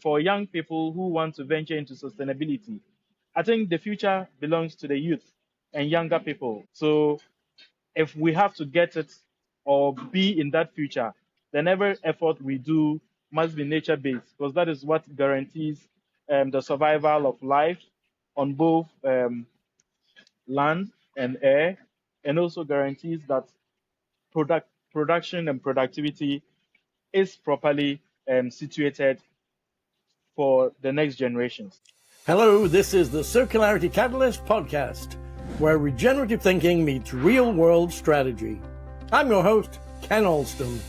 for young people who want to venture into sustainability. I think the future belongs to the youth and younger people. So if we have to get it or be in that future, then every effort we do must be nature based because that is what guarantees the survival of life on both land and air, and also guarantees that production and productivity is properly situated for the next generations. Hello, this is the Circularity Catalyst podcast, where regenerative thinking meets real-world strategy. I'm your host, Ken Alston.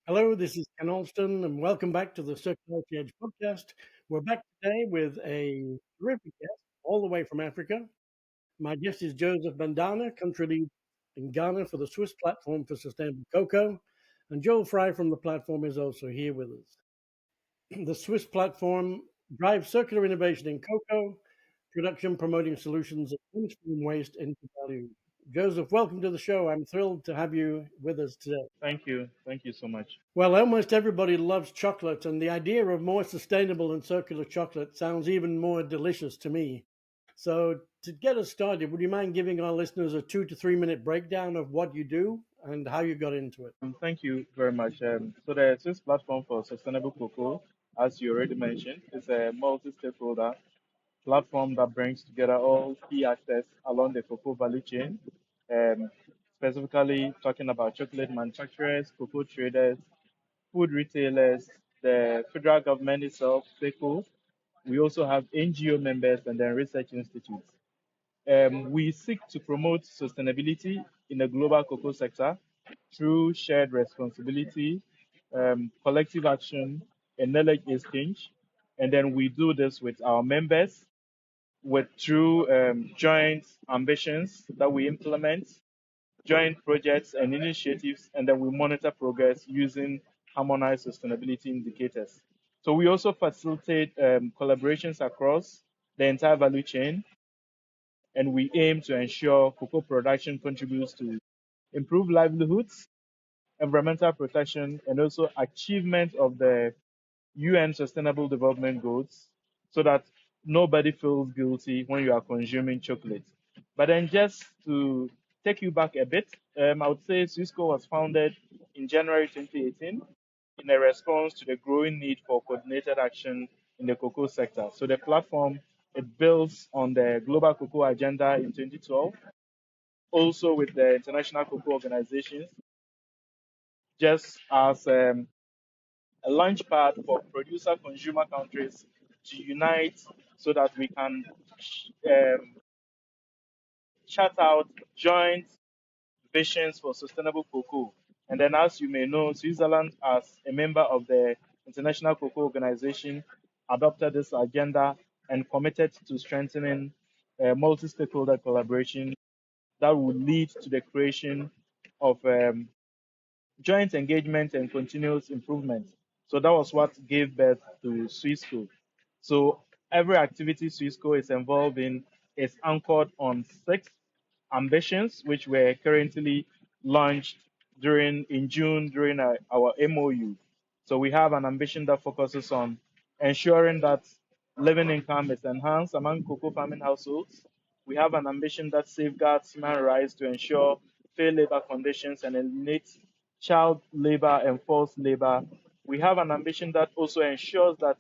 Hello, this is Ken Alston, and welcome back to the Circularity Edge podcast. We're back today with a terrific guest, all the way from Africa. My guest is Joseph Bandanaa, country lead in Ghana for the Swiss Platform for Sustainable Cocoa, and Joël Frei from the platform is also here with us. The Swiss platform drives circular innovation in cocoa production, promoting solutions that transform waste into value. Joseph, welcome to the show. I'm thrilled to have you with us today. Thank you. Thank you so much. Well, almost everybody loves chocolate, and the idea of more sustainable and circular chocolate sounds even more delicious to me. So, to get us started, would you mind giving our listeners a 2 to 3 minute breakdown of what you do and how you got into it? Thank you very much. So the Swiss platform for sustainable cocoa, as you already mentioned, is a multi-stakeholder platform that brings together all key actors along the cocoa value chain, um, specifically talking about chocolate manufacturers, cocoa traders, food retailers, the federal government itself, SECO. We also have NGO members and then research institutes. We seek to promote sustainability in the global cocoa sector through shared responsibility, collective action, and knowledge exchange. And then we do this with our members with through joint ambitions that we implement, joint projects and initiatives, and then we monitor progress using harmonized sustainability indicators. So we also facilitate collaborations across the entire value chain, and we aim to ensure cocoa production contributes to improved livelihoods, environmental protection, and also achievement of the UN Sustainable Development Goals so that nobody feels guilty when you are consuming chocolate. But then just to take you back a bit, I would say Swissco was founded in January 2018 in a response to the growing need for coordinated action in the cocoa sector. So the platform, it builds on the Global Cocoa Agenda in 2012, also with the International Cocoa Organizations, just as a launchpad for producer consumer countries to unite so that we can um, chart out joint visions for sustainable cocoa. And then, as you may know, Switzerland, as a member of the International Cocoa Organization, adopted this agenda and committed to strengthening multi stakeholder collaboration that will lead to the creation of joint engagement and continuous improvement. So that was what gave birth to Swissco. So every activity Swissco is involved in is anchored on six ambitions, which were currently launched during in June during our MOU. So we have an ambition that focuses on ensuring that living income is enhanced among cocoa farming households. We have an ambition that safeguards human rights to ensure fair labor conditions and eliminates child labor and forced labor. We have an ambition that also ensures that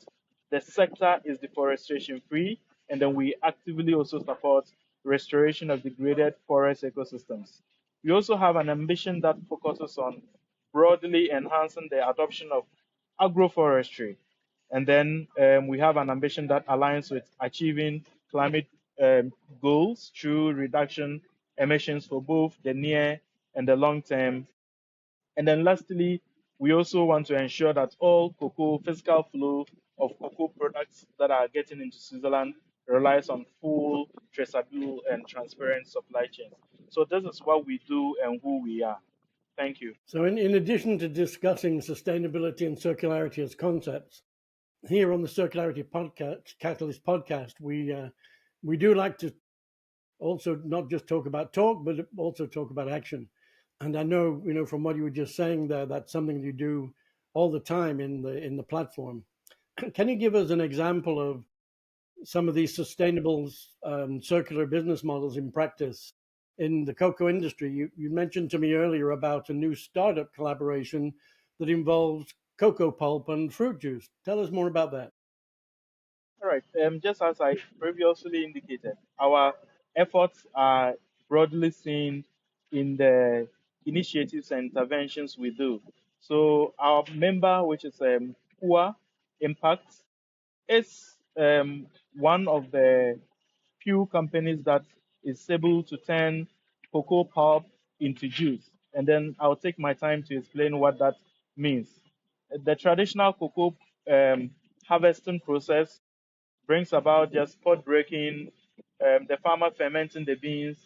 the sector is deforestation free, and then we actively also support restoration of degraded forest ecosystems. We also have an ambition that focuses on broadly enhancing the adoption of agroforestry. And then we have an ambition that aligns with achieving climate goals through reduction emissions for both the near and the long term. And then lastly, we also want to ensure that all cocoa physical flow of cocoa products that are getting into Switzerland relies on full, traceable, and transparent supply chains. So this is what we do and who we are. Thank you. So, in addition to discussing sustainability and circularity as concepts, here on the Circularity Podcast, Catalyst Podcast, we do like to also not just talk about talk, but also talk about action. And I know, from what you were just saying there, that's something you do all the time in the platform. Can you give us an example of some of these sustainable circular business models in practice in the cocoa industry? You mentioned to me earlier about a new startup collaboration that involves cocoa pulp and fruit juice. Tell us more about that. All right. Just as I previously indicated, our efforts are broadly seen in the initiatives and interventions we do. So our member, which is Poor Impact, is one of the few companies that is able to turn cocoa pulp into juice. And then I'll take my time to explain what that means. The traditional cocoa harvesting process brings about just pot breaking, the farmer fermenting the beans,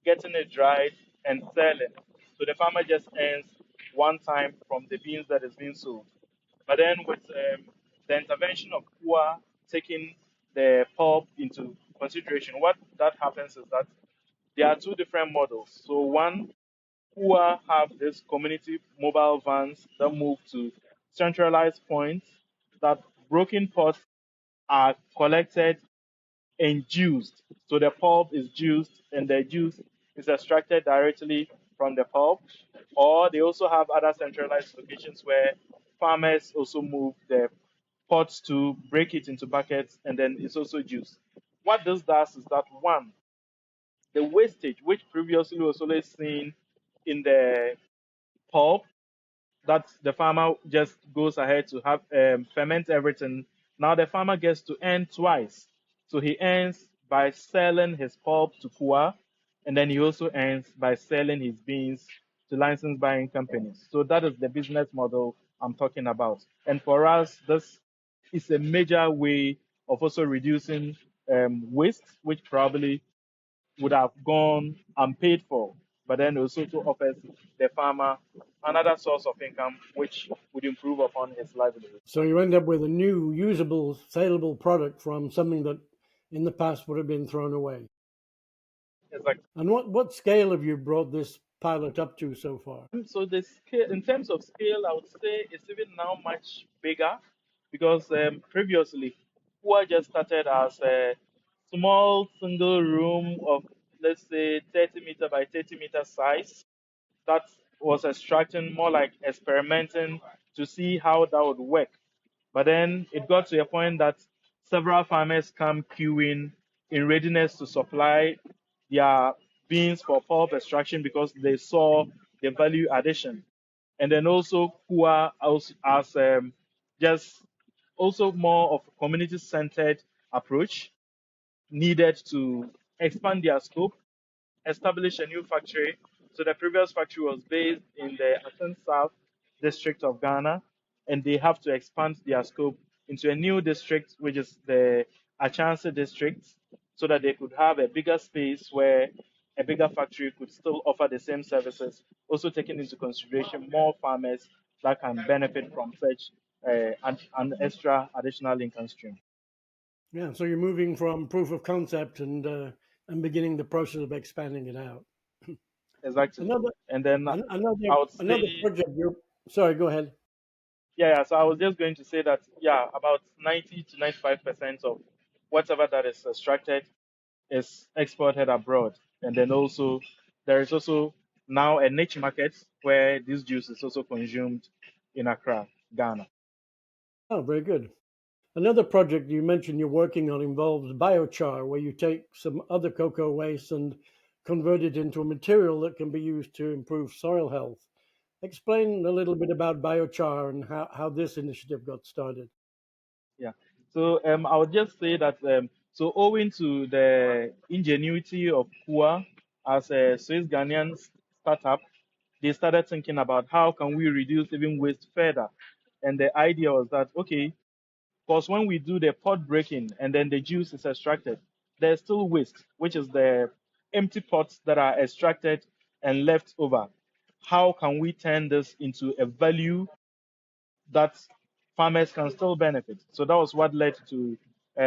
getting it dried, and selling. So the farmer just earns one time from the beans that is being sold. But then with the intervention of KUA taking the pulp into consideration, what that happens is that there are two different models. So one, KUA have this community mobile vans that move to centralized points that broken pots are collected and juiced. So the pulp is juiced and the juice is extracted directly from the pulp. Or they also have other centralized locations where farmers also move the pots to break it into buckets and then it's also juiced. What this does is that one, the wastage, which previously was always seen in the pulp, that the farmer just goes ahead to have ferment everything. Now the farmer gets to earn twice. So he earns by selling his pulp to Kua, and then he also earns by selling his beans to license buying companies. So that is the business model I'm talking about. And for us, this is a major way of also reducing waste, which probably would have gone unpaid for, but then also to offers the farmer another source of income, which would improve upon his livelihood. So you end up with a new, usable, saleable product from something that in the past would have been thrown away. Exactly. And what scale have you brought this pilot up to so far? So the scale, in terms of scale, I would say it's even now much bigger because previously, Kua just started as a small single room of, let's say, 30 meter by 30 meter size that was extracting, more like experimenting to see how that would work. But then it got to a point that several farmers come queuing in readiness to supply their beans for pulp extraction because they saw the value addition. And then also Kua as just also more of a community-centered approach needed to expand their scope, establish a new factory. So the previous factory was based in the Asen South district of Ghana, and they have to expand their scope into a new district, which is the Achansi district, so that they could have a bigger space where a bigger factory could still offer the same services, also taking into consideration more farmers that can benefit from such an extra additional income stream. Yeah, so you're moving from proof of concept and beginning the process of expanding it out. Exactly. Another And then another I would another say, project. You're sorry. Go ahead. yeah, so I was just going to say that, yeah, about 90 to 95% of whatever that is extracted is exported abroad. And then also, there is also now a niche market where this juice is also consumed in Accra, Ghana. Oh, very good. Another project you mentioned you're working on involves biochar, where you take some other cocoa waste and convert it into a material that can be used to improve soil health. Explain a little bit about biochar and how this initiative got started. Yeah. So I would just say that so owing to the ingenuity of Kua as a Swiss Ghanaian startup, they started thinking about how can we reduce even waste further. And the idea was that okay, because when we do the pot breaking and then the juice is extracted, there's still waste, which is the empty pots that are extracted and left over. How can we turn this into a value that farmers can still benefit? So that was what led to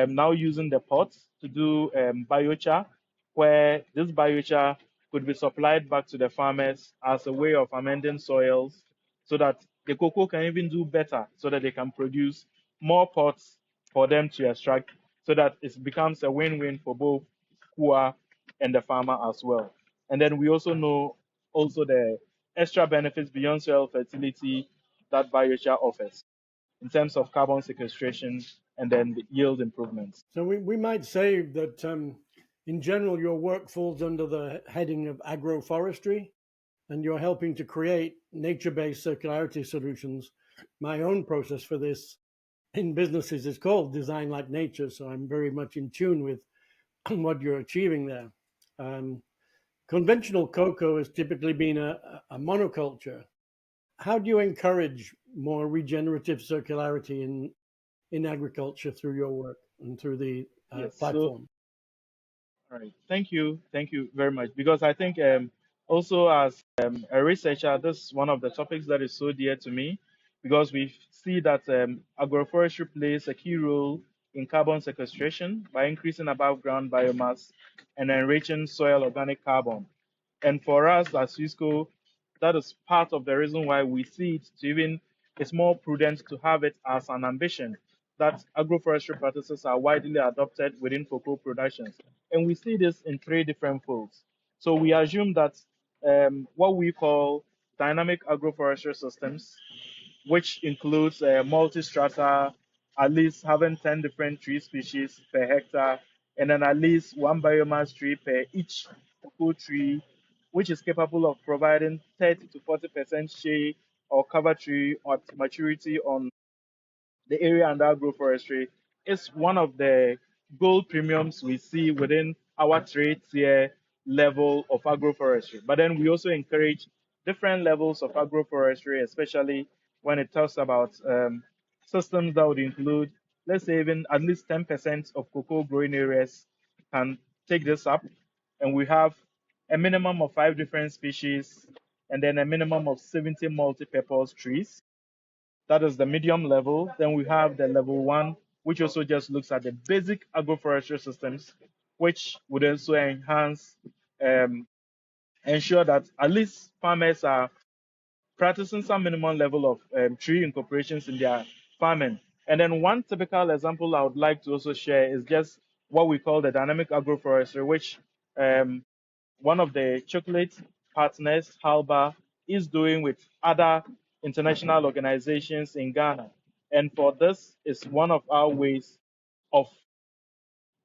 now using the pots to do biochar, where this biochar could be supplied back to the farmers as a way of amending soils so that the cocoa can even do better, so that they can produce more pods for them to extract, so that it becomes a win-win for both Kua and the farmer as well. And then we also know also the extra benefits beyond soil fertility that biochar offers in terms of carbon sequestration and then the yield improvements. So we might say that in general, your work falls under the heading of agroforestry, and you're helping to create nature-based circularity solutions. My own process for this in businesses is called Design Like Nature, so I'm very much in tune with what you're achieving there. Um, Conventional cocoa has typically been a monoculture. How do you encourage more regenerative circularity in agriculture through your work and through the Yes. So, platform? all right. Thank you very much. Because I think also as a researcher, this is one of the topics that is so dear to me, because we see that agroforestry plays a key role in carbon sequestration by increasing above ground biomass and enriching soil organic carbon. And for us as USCO, that is part of the reason why we see it to even, it's more prudent to have it as an ambition that agroforestry practices are widely adopted within cocoa productions. And we see this in three different folds. So we assume that what we call dynamic agroforestry systems, which includes multi-strata, at least having 10 different tree species per hectare, and then at least one biomass tree per each cocoa tree, which is capable of providing 30 to 40% shade or cover tree at maturity on the area under agroforestry is one of the gold premiums we see within our trade tier level of agroforestry. But then we also encourage different levels of agroforestry, especially when it talks about systems that would include, let's say, even at least 10% of cocoa growing areas can take this up. And we have a minimum of 5 different species and then a minimum of 70 multi-purpose trees. That is the medium level. Then we have the level one, which also just looks at the basic agroforestry systems, which would also enhance, um, ensure that at least farmers are practicing some minimum level of tree incorporations in their farming. And then one typical example I would like to also share is just what we call the dynamic agroforestry, which um, one of the chocolate partners, Halba, is doing with other international organizations in Ghana. And for this is one of our ways of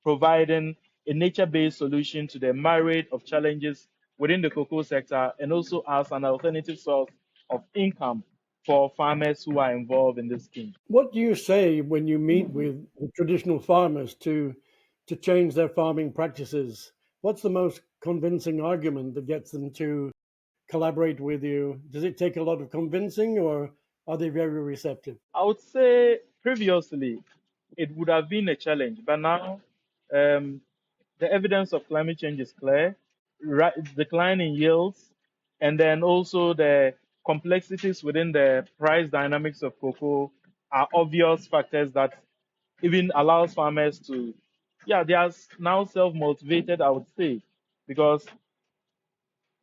providing a nature-based solution to the myriad of challenges within the cocoa sector, and also as an alternative source of income for farmers who are involved in this scheme. What do you say when you meet with the traditional farmers to change their farming practices? What's the most convincing argument that gets them to collaborate with you? Does it take a lot of convincing, or are they very receptive? I would say previously it would have been a challenge, but now um, the evidence of climate change is clear, decline in yields, and then also the complexities within the price dynamics of cocoa are obvious factors that even allows farmers to, yeah, they are now self-motivated, I would say, because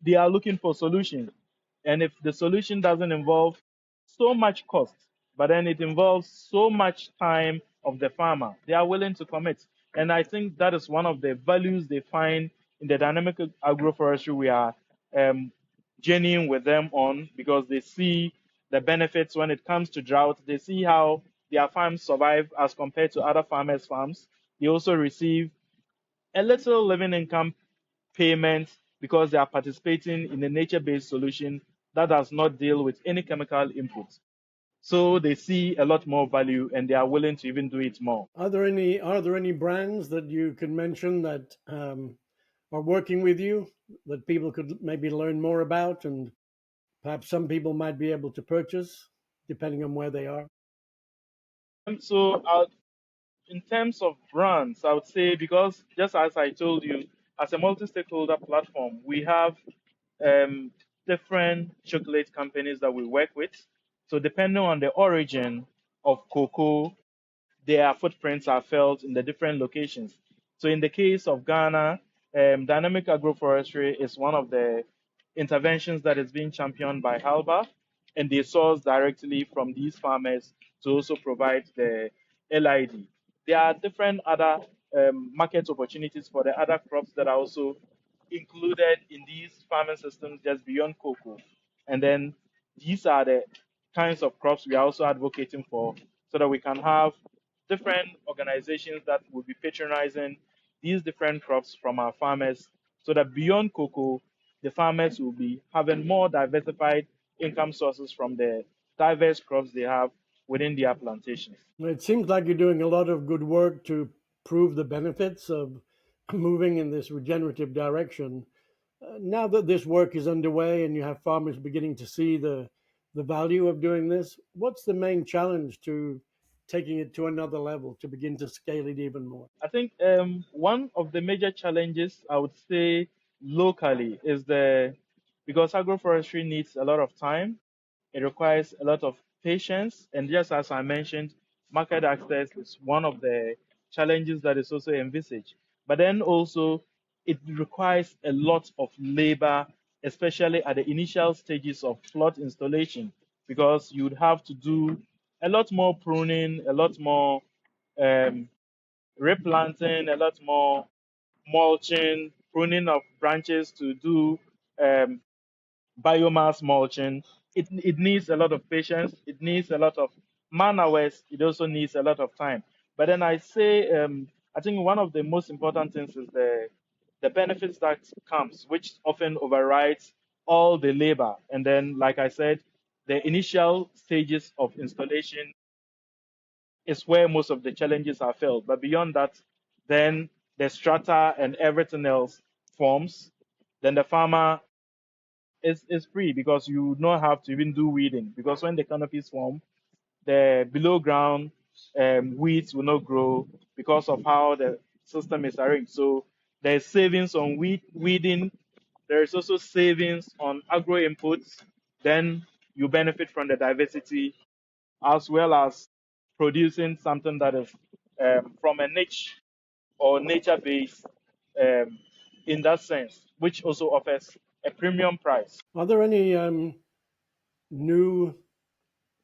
they are looking for solutions. And if the solution doesn't involve so much cost, but then it involves so much time of the farmer, they are willing to commit. And I think that is one of the values they find in the dynamic agroforestry we are um, journeying with them on, because they see the benefits when it comes to drought. They see how their farms survive as compared to other farmers' farms. They also receive a little living income payment because they are participating in a nature-based solution that does not deal with any chemical inputs. So they see a lot more value and they are willing to even do it more. Are there any brands that you can mention that are working with you that people could maybe learn more about, and perhaps some people might be able to purchase depending on where they are? So in terms of brands, I would say, because just as I told you, as a multi-stakeholder platform, we have um, different chocolate companies that we work with. So depending on the origin of cocoa, their footprints are felt in the different locations. So in the case of Ghana, Dynamic agroforestry is one of the interventions that is being championed by Halba, and they source directly from these farmers to also provide the LID. There are different other market opportunities for the other crops that are also included in these farming systems just beyond cocoa. And then these are the kinds of crops we are also advocating for so that we can have different organizations that will be patronizing these different crops from our farmers so that beyond cocoa, the farmers will be having more diversified income sources from the diverse crops they have within their plantations. It seems like you're doing a lot of good work to prove the benefits of moving in this regenerative direction. Now that this work is underway and you have farmers beginning to see the value of doing this, what's the main challenge to taking it to another level to begin to scale it even more? I think one of the major challenges I would say locally is because agroforestry needs a lot of time. It requires a lot of patience, and just as I mentioned, market access is one of the challenges that is also envisaged. But then also, it requires a lot of labor, especially at the initial stages of plot installation, because you'd have to do a lot more pruning, a lot more um, replanting, a lot more mulching, pruning of branches to do um, biomass mulching. It needs a lot of patience. It needs a lot of man hours. It also needs a lot of time. But then I think one of the most important things is the benefits that comes, which often overrides all the labor. And then, like I said, the initial stages of installation is where most of the challenges are felt. But beyond that, then the strata and everything else forms. Then the farmer is free because you would not have to even do weeding because when the canopies form, the below ground weeds will not grow because of how the system is arranged. So there's savings on weeding. There is also savings on agro inputs. Then you benefit from the diversity as well as producing something that is from a niche or nature based um, in that sense, which also offers a premium price. Are there any new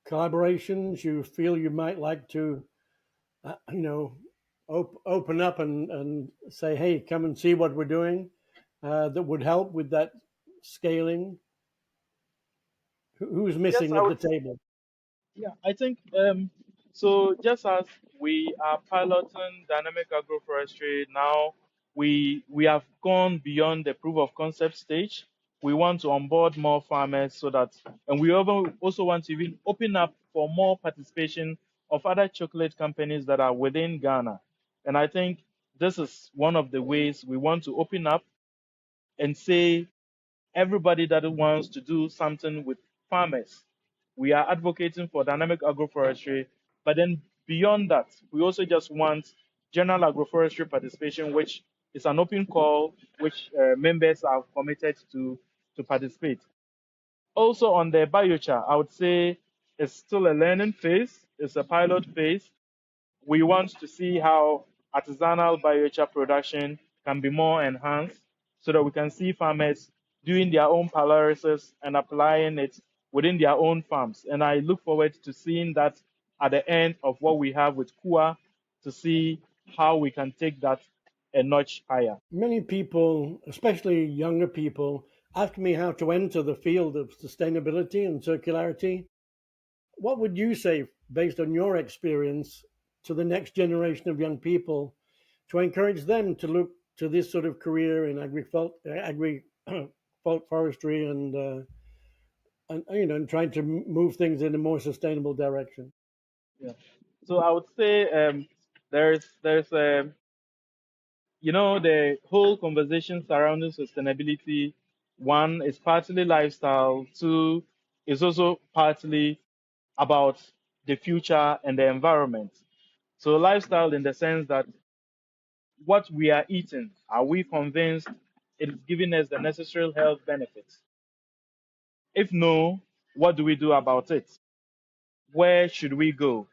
collaborations you feel you might like to, you know, open up and say, hey, come and see what we're doing that would help with that scaling? Who's Yes, missing I at would. the table? Yeah, I think so. Just as we are piloting dynamic agroforestry now, we have gone beyond the proof of concept stage. We want to onboard more farmers so that, and we also want to even open up for more participation of other chocolate companies that are within Ghana. And I think this is one of the ways we want to open up and say everybody that wants to do something with farmers. We are advocating for dynamic agroforestry, but then beyond that, we also just want general agroforestry participation, which is an open call, which members are committed to participate. Also on the biochar, I would say it's still a learning phase, it's a pilot phase. We want to see how artisanal biochar production can be more enhanced so that we can see farmers doing their own pyrolysis and applying it within their own farms. And I look forward to seeing that at the end of what we have with KUA to see how we can take that a notch higher. Many people, especially younger people, ask me how to enter the field of sustainability and circularity. What would you say, based on your experience, to the next generation of young people to encourage them to look to this sort of career in forestry and and trying to move things in a more sustainable direction? Yeah. So I would say there's the whole conversation surrounding sustainability. One is partly lifestyle. Two is also partly about the future and the environment. So lifestyle in the sense that what we are eating, are we convinced it is giving us the necessary health benefits? If no, what do we do about it? Where should we go?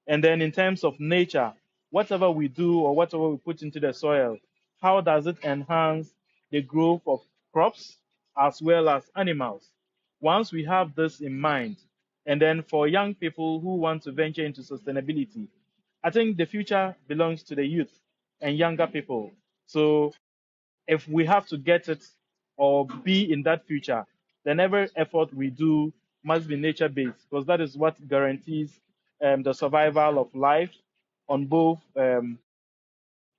And then in terms of nature, whatever we do or whatever we put into the soil, how does it enhance the growth of crops as well as animals? Once we have this in mind, and then for young people who want to venture into sustainability, I think the future belongs to the youth and younger people. So if we have to get it or be in that future, then every effort we do must be nature based because that is what guarantees the survival of life on both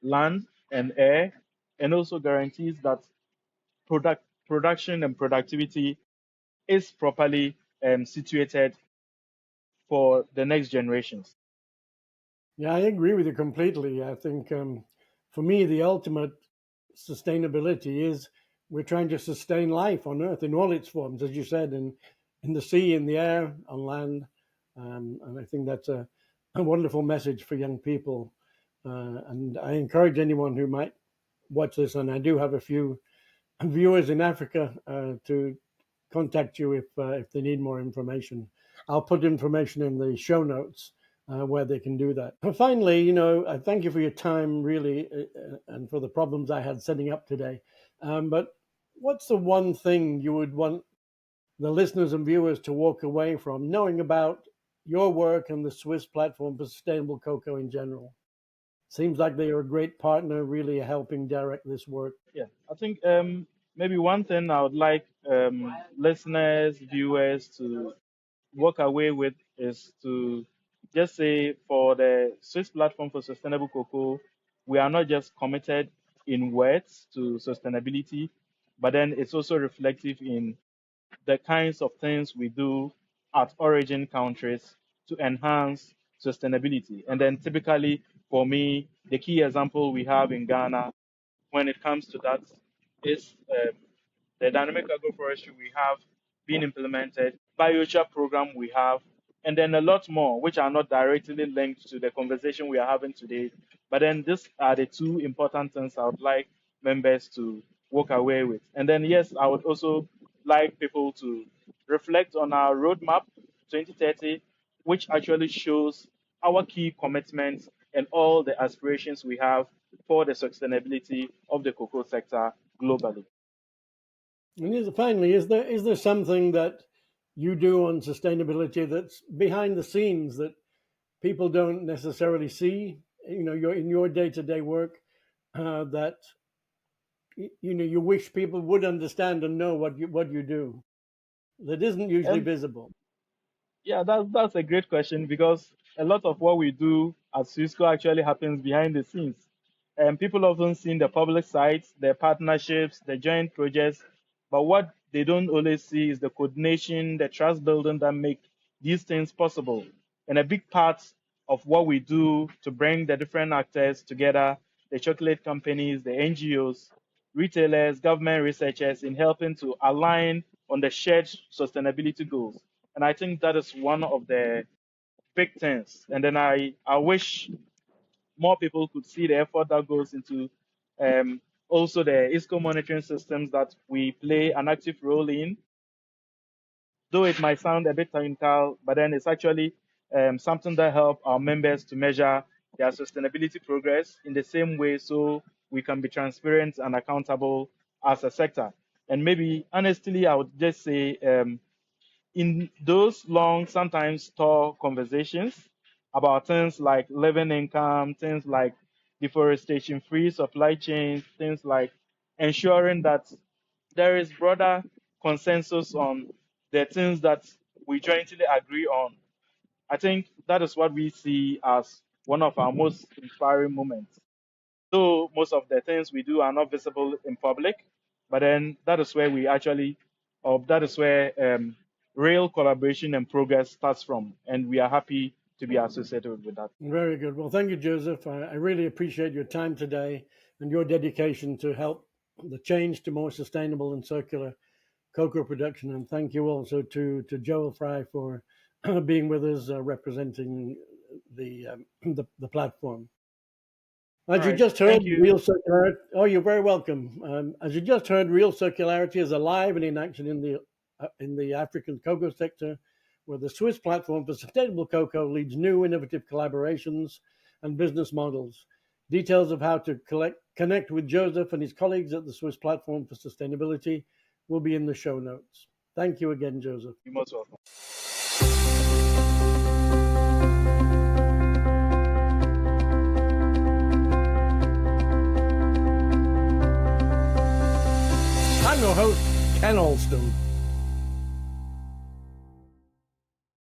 land and air, and also guarantees that production and productivity is properly situated for the next generations. Yeah, I agree with you completely. I think for me, the ultimate sustainability is we're trying to sustain life on Earth in all its forms, as you said, in the sea, in the air, on land. And I think that's a wonderful message for young people. And I encourage anyone who might watch this, and I do have a few viewers in Africa, to contact you if they need more information. I'll put information in the show notes where they can do that. And finally, I thank you for your time, really, and for the problems I had setting up today. But what's the one thing you would want the listeners and viewers to walk away from knowing about your work and the Swiss platform for sustainable cocoa in general? Seems like they are a great partner, really helping direct this work. Yeah, I think maybe one thing I would like listeners, viewers to walk away with is to just say for the Swiss platform for sustainable cocoa, we are not just committed in words to sustainability, but then it's also reflective in the kinds of things we do at origin countries to enhance sustainability. And then typically for me, the key example we have in Ghana when it comes to that is the dynamic agroforestry we have being implemented, biochar program we have, and then a lot more, which are not directly linked to the conversation we are having today. But then these are the two important things I would like members to walk away with. And then, yes, I would also like people to reflect on our roadmap 2030, which actually shows our key commitments and all the aspirations we have for the sustainability of the cocoa sector globally. And finally, is there something that you do on sustainability that's behind the scenes that people don't necessarily see? You're in your day-to-day work, that you wish people would understand and know what you do that isn't usually Um, visible. Yeah, that's a great question because a lot of what we do at Cisco actually happens behind the scenes. And people often see the public sites, the partnerships, the joint projects, but what they don't always see is the coordination, the trust building that make these things possible. And a big part of what we do to bring the different actors together, the chocolate companies, the NGOs, retailers, government researchers in helping to align on the shared sustainability goals. And I think that is one of the big things. And then I wish more people could see the effort that goes into also the ISCO monitoring systems that we play an active role in. Though it might sound a bit technical, but then it's actually something that help our members to measure their sustainability progress in the same way so we can be transparent and accountable as a sector. And maybe honestly, I would just say in those long, sometimes tall conversations about things like living income, things like deforestation free supply chains, things like ensuring that there is broader consensus on the things that we jointly agree on. I think that is what we see as one of our most inspiring moments. Though most of the things we do are not visible in public, but then that is where we actually, or that is where real collaboration and progress starts from, and we are happy to be associated with that. Very good. Well, thank you, Joseph. I really appreciate your time today and your dedication to help the change to more sustainable and circular cocoa production. And thank you also to Joel Frei for being with us, representing the platform. All As you right, just heard, thank you. Real Circularity. Oh, you're very welcome. As you just heard, Real Circularity is alive and in action in the African cocoa sector, where the Swiss platform for sustainable cocoa leads new innovative collaborations and business models. Details of how to connect with Joseph and his colleagues at the Swiss Platform for Sustainability will be in the show notes. Thank you again, Joseph. You're most welcome. I'm your host, Ken Alston.